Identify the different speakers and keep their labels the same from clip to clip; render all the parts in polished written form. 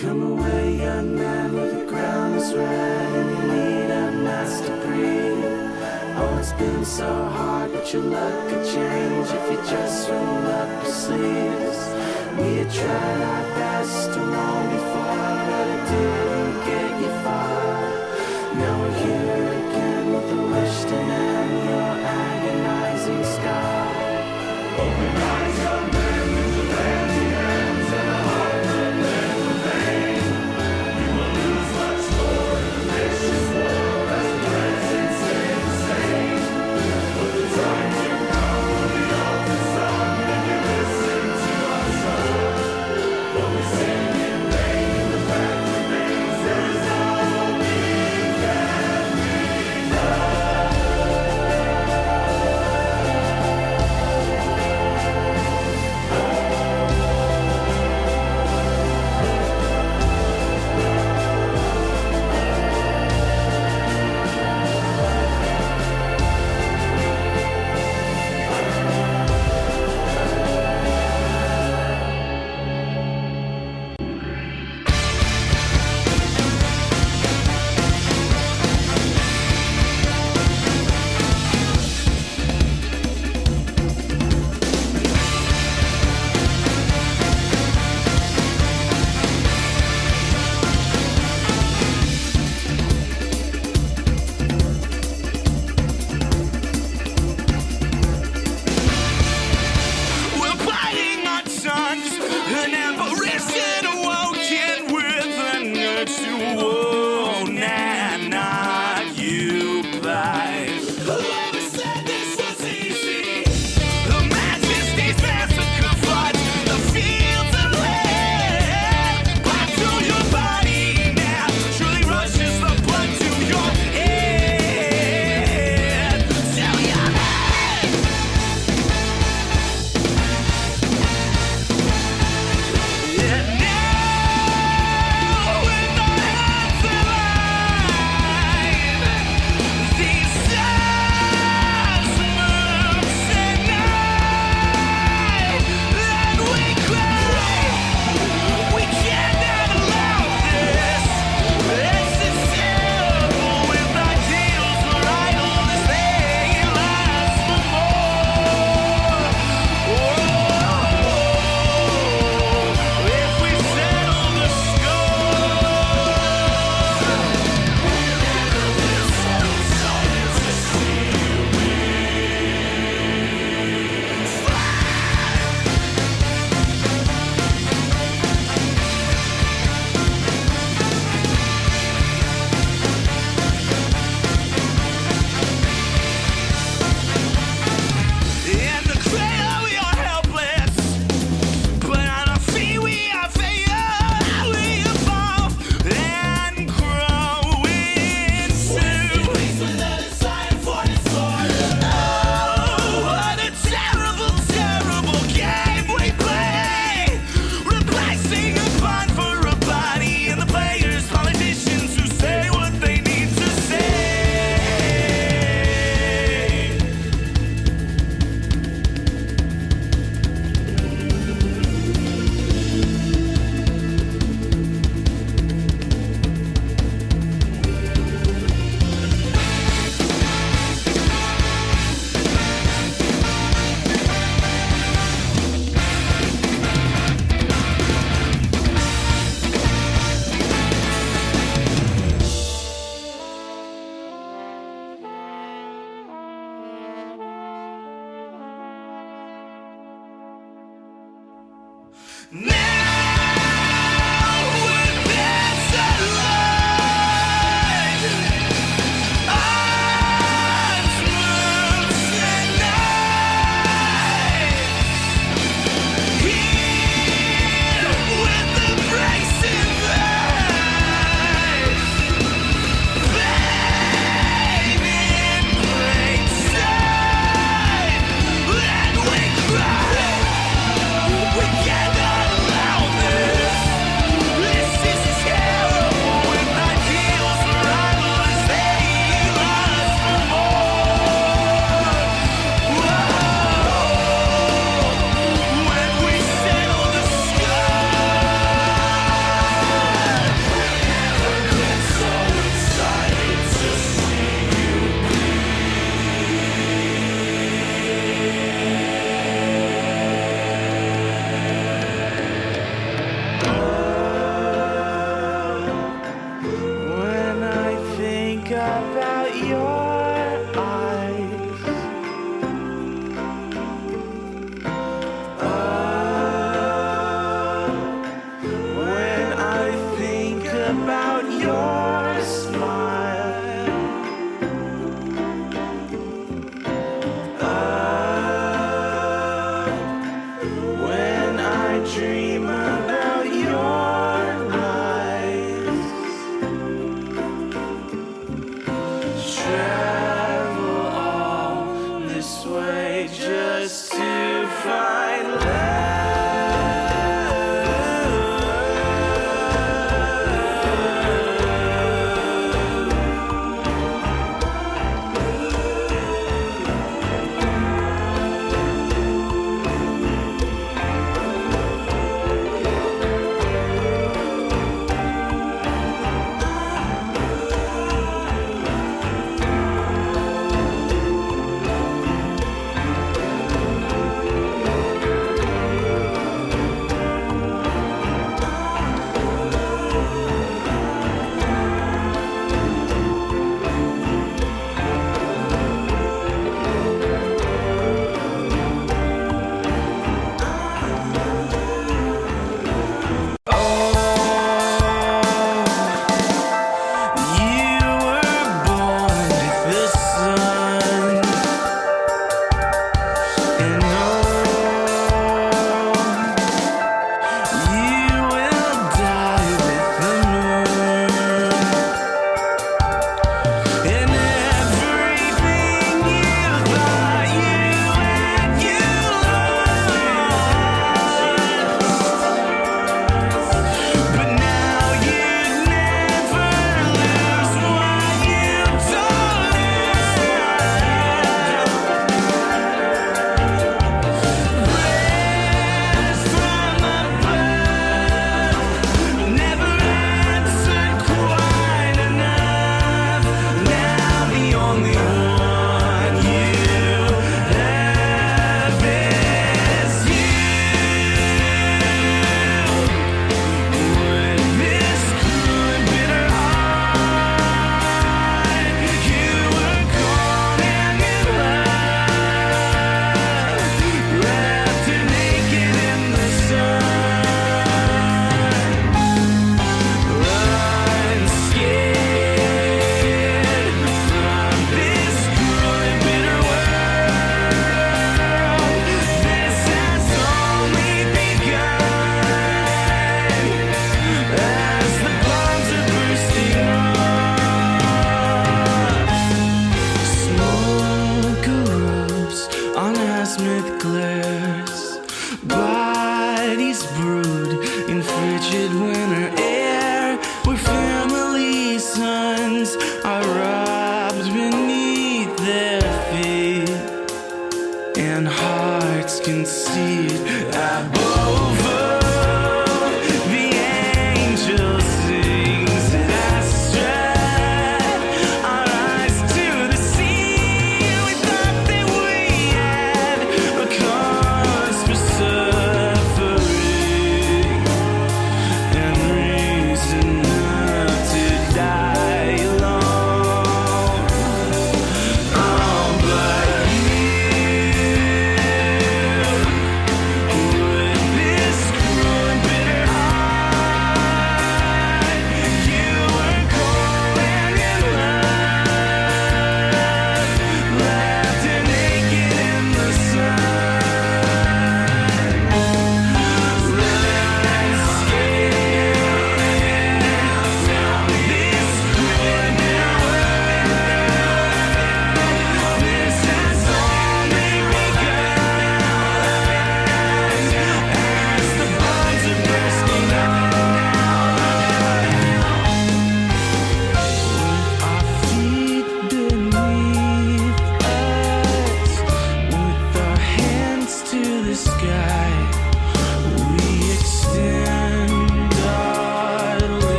Speaker 1: Come away, young man, where the ground is red and you need a master breathe. Oh, it's been so hard, but your luck could change if you just roll up your sleeves. We had tried our best to roam before, but it didn't get you far. Now we're here again with the wish to end your agonizing scar. Open eyes, young man, with your empty hands and a heart that lives with pain. You will lose much more in the vicious world as it drives insane. But the time to come will be all the sun, and you listen to our song. When we sing in vain in the back.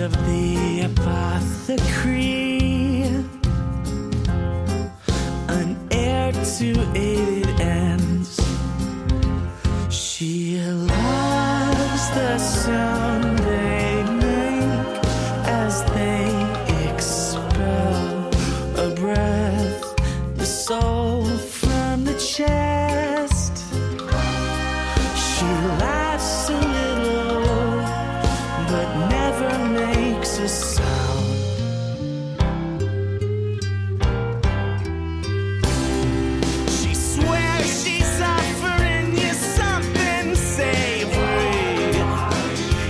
Speaker 1: of the apothecary, an heir to aided ends. She loves the sound they make as they expel a breath, the soul from the chest. She laughs a little, but never makes a sound. She swears she's offering you something savory,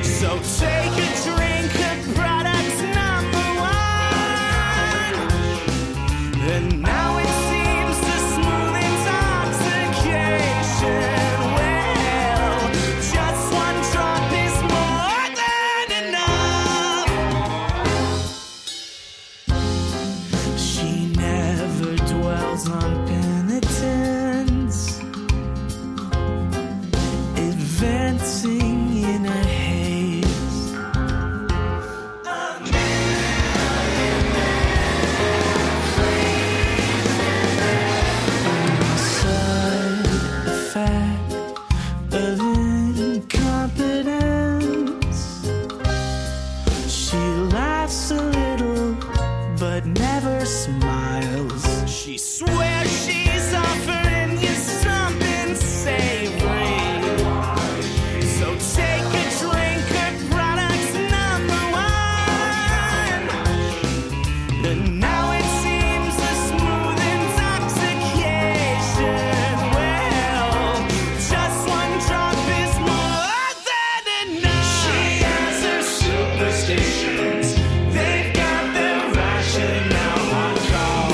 Speaker 1: so take a drink of product number one. And now it seems the smooth intoxication, well, just one drop is more than enough. She never dwells on penitence, advancing in a haze. Side effect of incompetence. She laughs a little, but never smiles. She swears she's offering you something savory, so take a drink of product number one. And now it seems a smooth intoxication, well, just one drop is more than enough. She has her superstitions, they've got their rationale on call.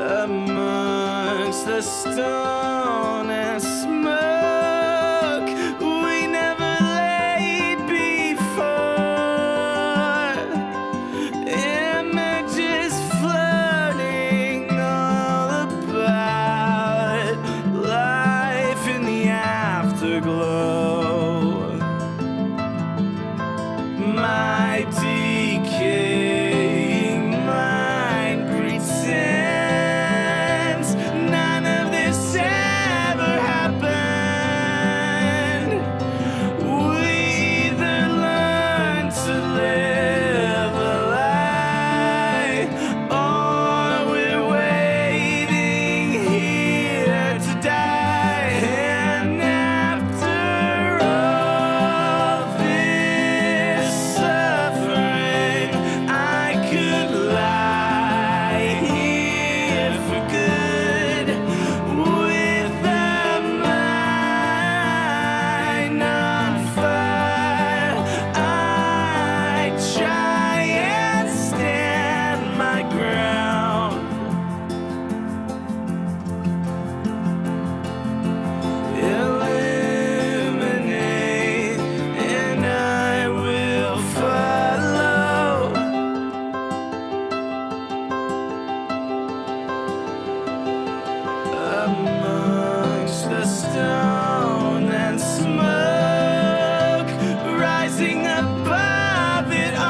Speaker 1: amongst the stone and smoke we never laid before. Images floating all about life in the afterglow. My decaying mind pretends none of this ever happened. We either learn to live a lie, or we're waiting here to die. And after all this suffering, I could lie here for good with a mind on fire. I try and stand my ground. Illuminate, and I will follow. Amongst the stone and smoke rising above it all,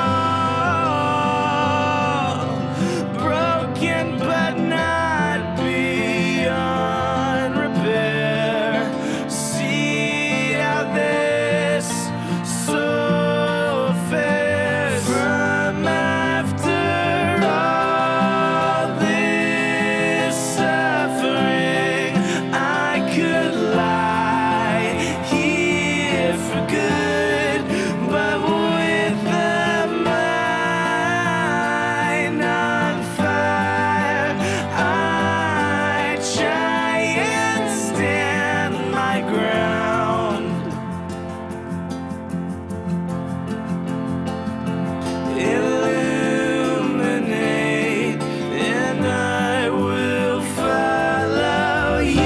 Speaker 1: broken but not beyond repair. See how this soul fares from after all this suffering. I could lie here for good, but with a mind on fire, I try and stand my ground. Illuminate, and I will follow you.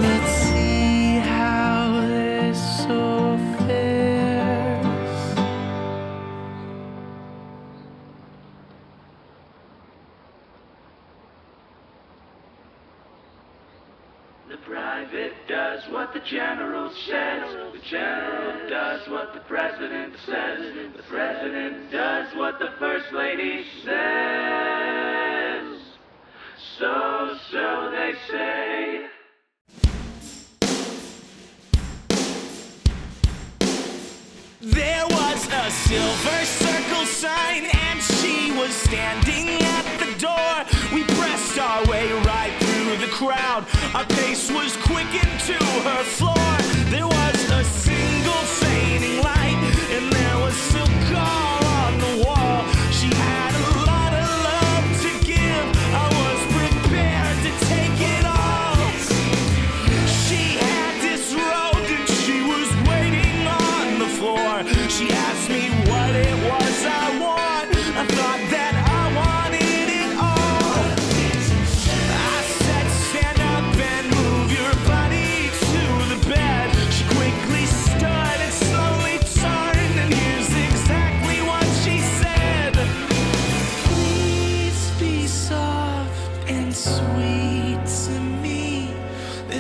Speaker 1: Let's see how this soul fares. The private does what the general says. The general does what the president says. The president does what the first lady says. So they say. There was a silver circle sign, and she was standing at the door. We pressed our way right through the crowd. Our pace was quickened to her floor. There was a single fading light, and there was silk all on the wall. She had a lot of love to give. I was prepared to take it all.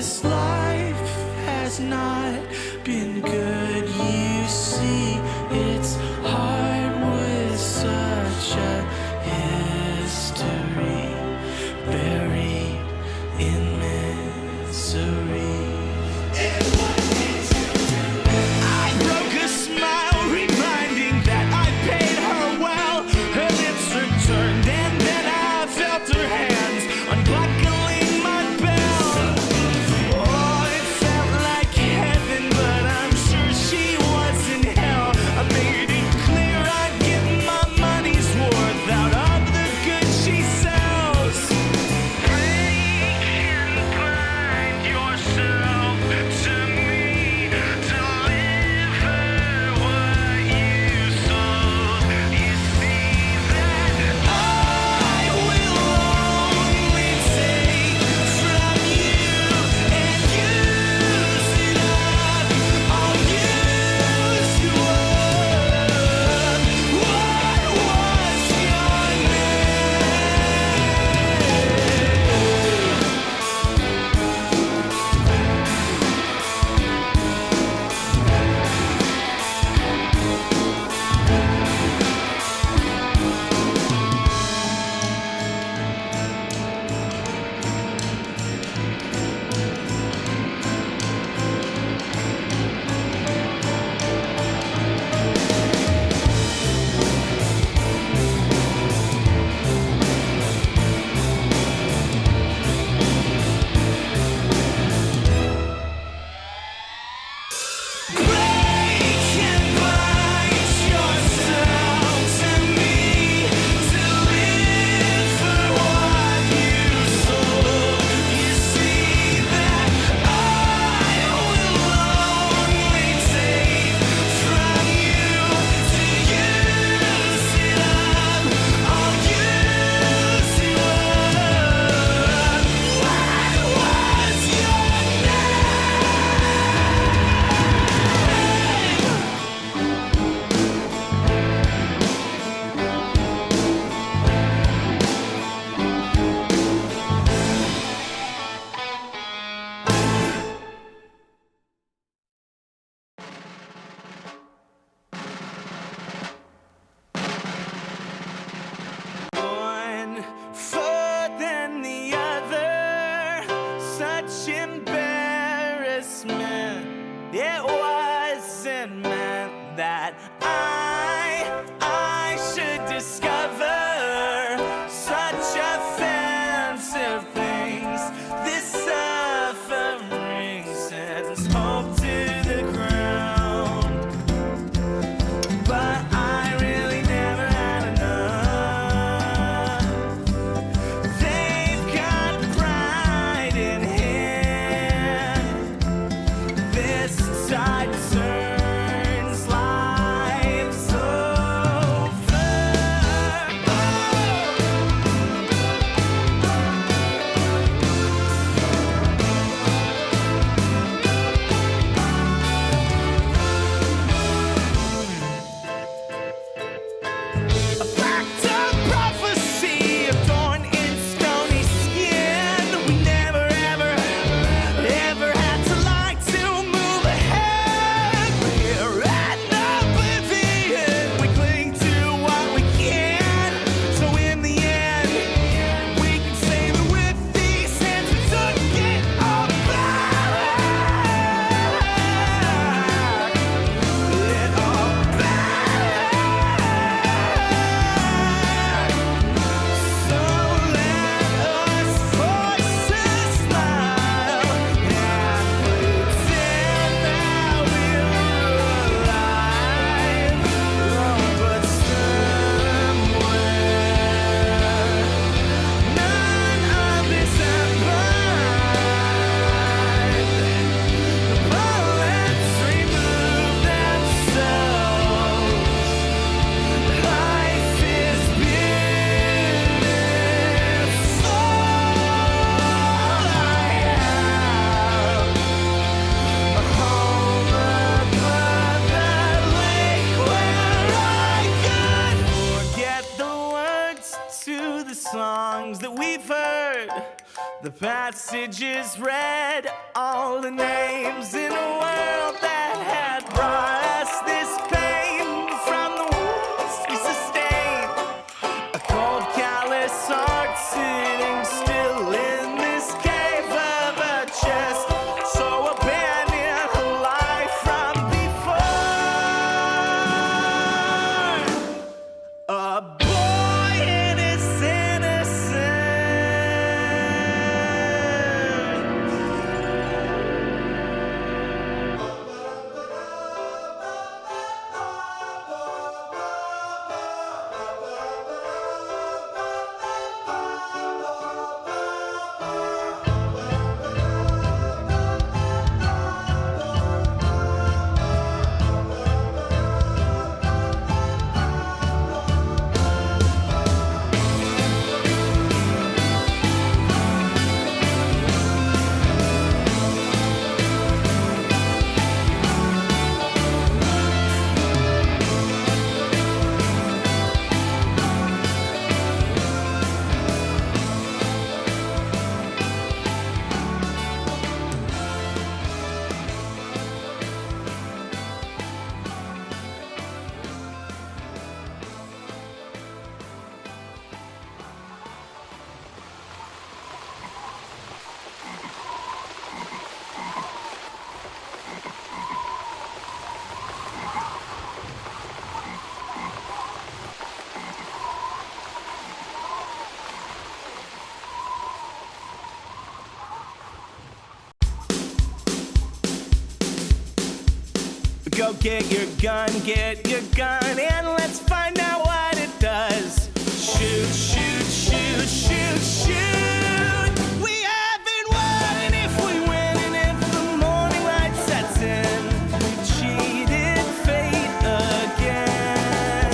Speaker 1: this life has not been good. You see, it's hard with such a history buried in misery. I broke a smile, reminding that I paid her well. Her lips returned, and then I felt her hands unbuckling my belt. Oh, it felt like heaven, but I'm sure she was in hell. I made it clear I'd get my money's worth out of the goods she sells. Break and bind yourself to me, deliver what you sold. You see that I will only take from you and use it up. I'll use you up. What was your break and bind yourself to me, deliver what you sold. You see that I will only take from you to use it up. I'll use you up. What was your one foot than the other, such embarrassment. It wasn't meant that I should discover such offensive things. This suffering sends hope to the ground. But I really never had enough. They've got pride in hand. This tide turns like The passage is read, all the names in a world that had brought us this pain from the wounds we sustained. A cold, callous heart sitting still in this cave of a chest, so abandoned, alive from before. A boy in his innocence. Go get your gun, and let's find out what it does. Shoot, shoot, shoot, shoot, shoot. We haven't won, and if we win, and if the morning light sets in, we cheated fate again.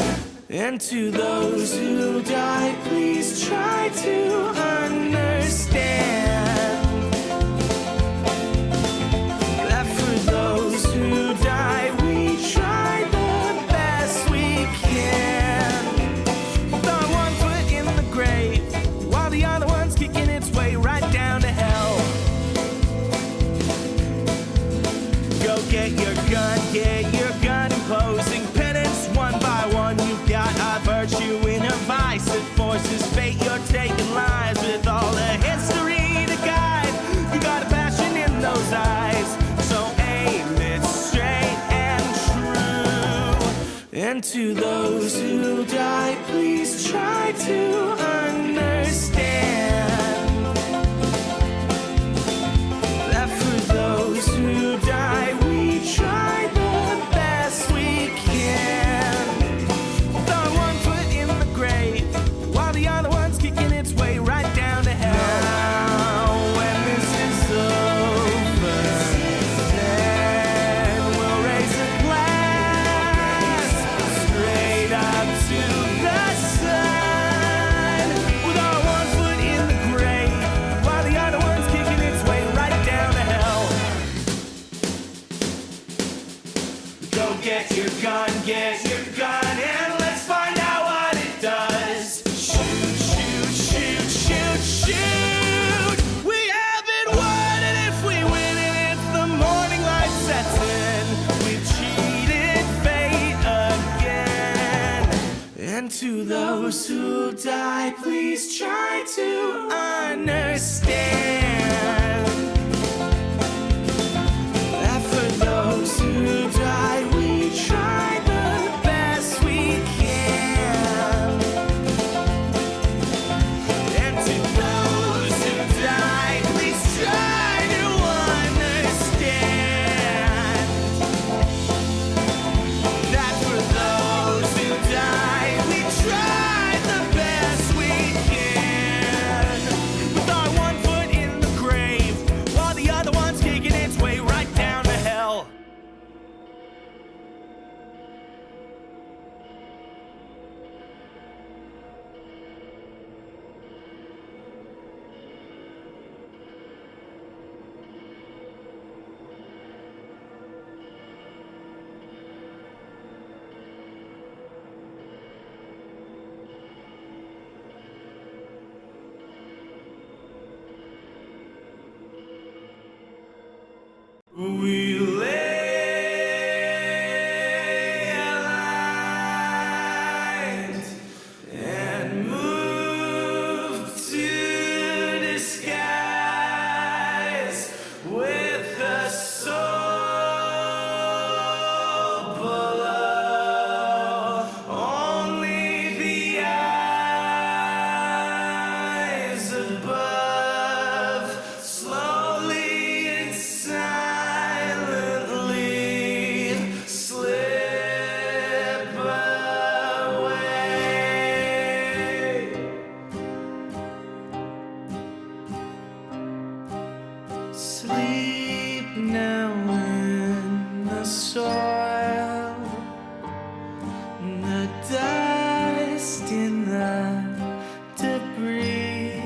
Speaker 1: And to those who died, please try to understand that for those who die, we try the best we can. Throw one foot in the grave, while the other one's kicking its way right down to hell. Go get your gun, imposing penance one by one. You've got a virtue in a vice that forces fate. You're taking lives with all the history to guide. You got a passion in those eyes, so aim it straight and true. And to those who die, please try to understand that for those who die, we try the best we can. Throw one foot in the grave, while the other one's kicking its way right down to hell. Now, when this is over, then we'll raise a glass straight up to the sun, with our one foot in the grave, while the other one's kicking its way right down to hell. Go get your gun, and let's find out what it does. Shoot, shoot, shoot, shoot, shoot. We haven't won, and if we win, and if the morning light sets in, we've cheated fate again. And to those who die, please try to understand that for those who die, we try the best we can. And to those who die, please try to understand that for those who die, we try the best we can. We lay aligned and moved to the skies with a soul below. Only the eyes above, slowly and silently slip away. Sleep now in the soil, the dust in the debris,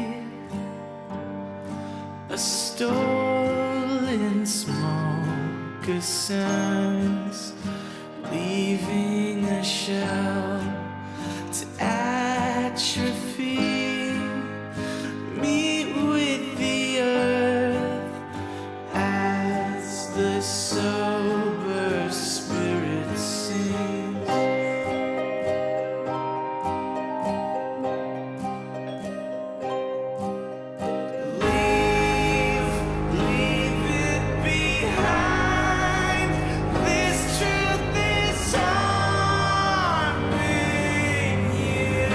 Speaker 1: a stolen smoke ascends, leaving a shell to atrophy. Meet with the earth as the sober spirit sings. Leave it behind. This truth is harming you.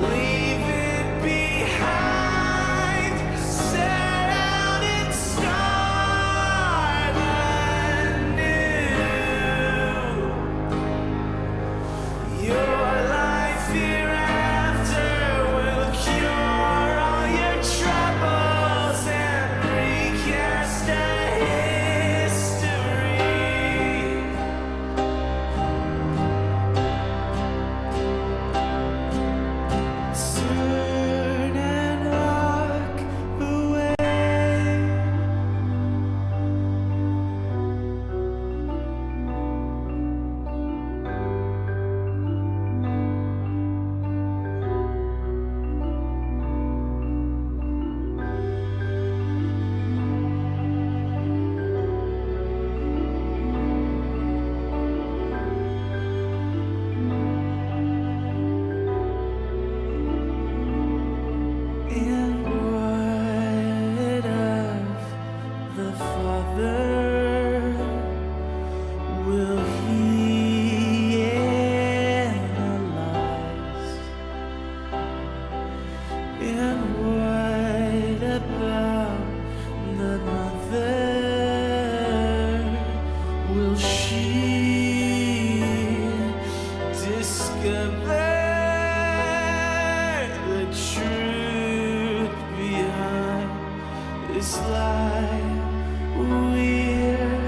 Speaker 1: Leave it behind. Set out and start anew. Your life hereafter will cure all your troubles and recast a history. Turn and walk away. And what of the Father? Will he analyze? And what about the Mother? Will she discover the truth behind this life we're living?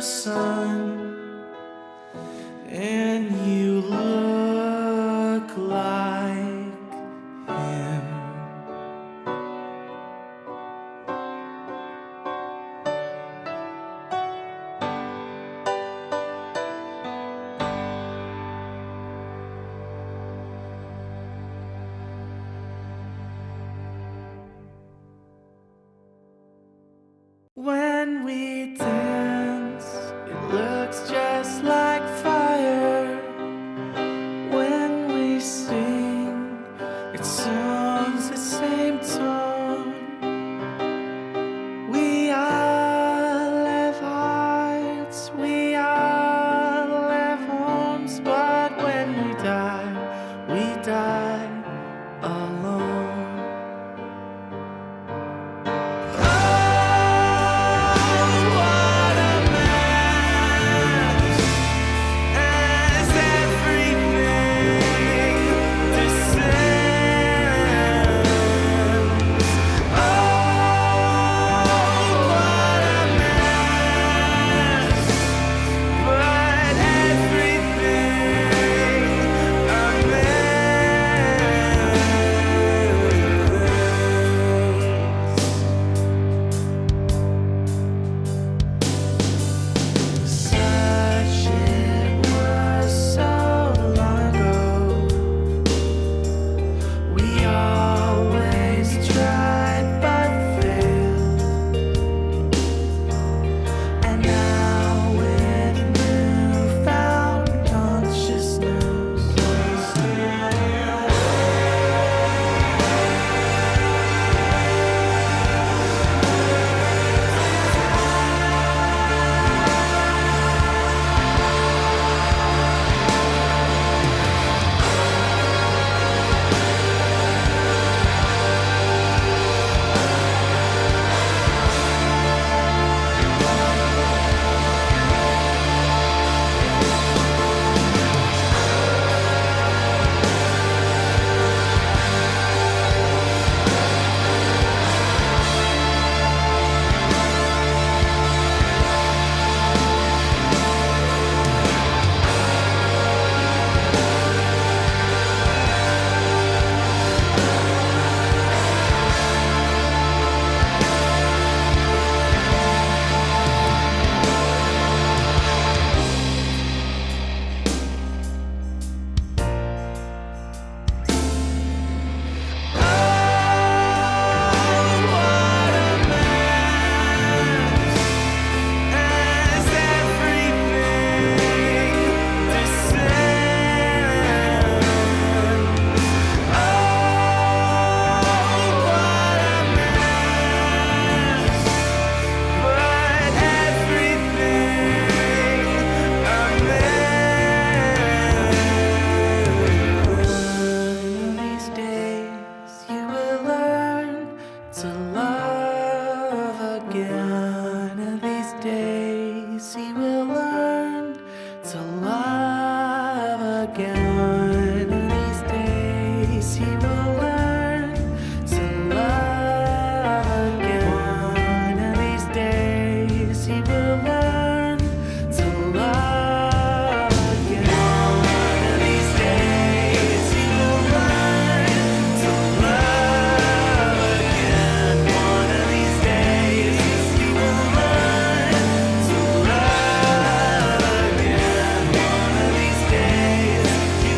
Speaker 1: son, and you look like him. When we dance, it looks just like fire. When we sing, it sounds the same tone. We all have hearts, we all have homes, but when we die alone.
Speaker 2: You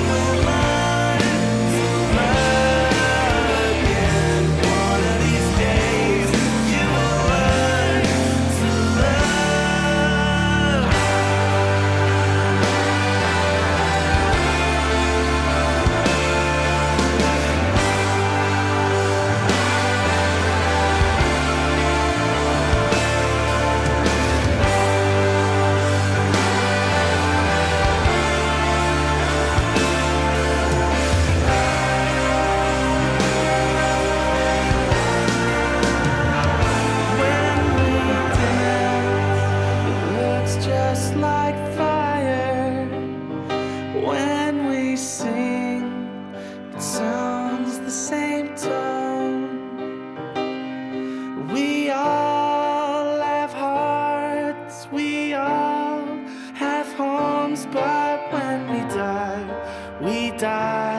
Speaker 1: comes, but when we die, we die.